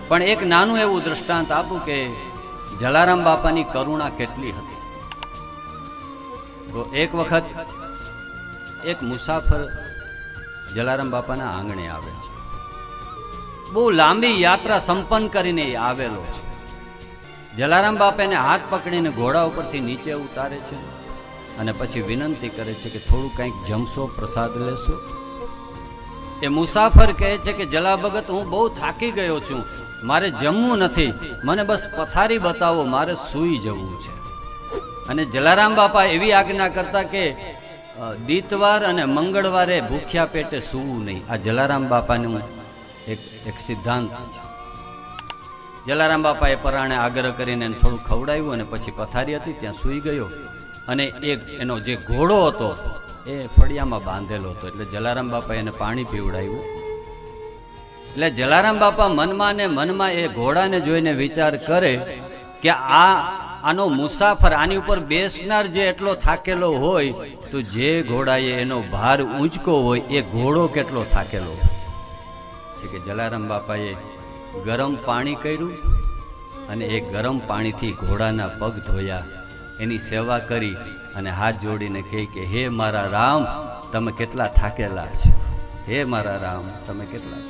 પણ એક નાનું એવું દૃષ્ટાંત આપું કે જલારામ બાપાની કરુણા કેટલી હતી. તો એક વખત એક મુસાફર જલારામ બાપાના આંગણે આવે છે. બહુ લાંબી યાત્રા સંપન્ન કરીને આવેલો છે. જલારામ બાપા એને હાથ પકડીને ઘોડા ઉપરથી નીચે ઉતારે છે અને પછી વિનંતી કરે છે કે થોડું કંઈક જમશો, પ્રસાદ લેશો. એ મુસાફર કહે છે કે જલા ભગત, હું બહુ થાકી ગયો છું, મારે જમવું નથી, મને બસ પથારી બતાવો, મારે સૂઈ જવું છે. અને જલારામ બાપા એવી આજ્ઞા કરતા કે દીતવાર અને મંગળવારે ભૂખ્યા પેટે સૂવું નહીં. આ જલારામ બાપાનું એક સિદ્ધાંત છે. જલારામ બાપાએ પરાણે આગ્રહ કરીને થોડું ખવડાવ્યું અને પછી પથારી હતી ત્યાં સૂઈ ગયો. અને એનો જે ઘોડો હતો એ ફળિયામાં બાંધેલો હતો. એટલે જલારામ બાપાએ એને પાણી પીવડાવ્યું. એટલે જલારામ બાપા મનમાં ને મનમાં એ ઘોડાને જોઈને વિચાર કરે કે આનો મુસાફર, આની ઉપર બેસનાર જે એટલો થાકેલો હોય તો જે ઘોડાએ એનો ભાર ઊંચકો હોય એ ઘોડો કેટલો થાકેલો હોય. કે જલારામ બાપાએ ગરમ પાણી કર્યું અને એ ગરમ પાણીથી ઘોડાના પગ ધોયા, એની સેવા કરી અને હાથ જોડીને કહે કે હે મારા રામ, તમે કેટલા થાકેલા છો, હે મારા રામ, તમે કેટલા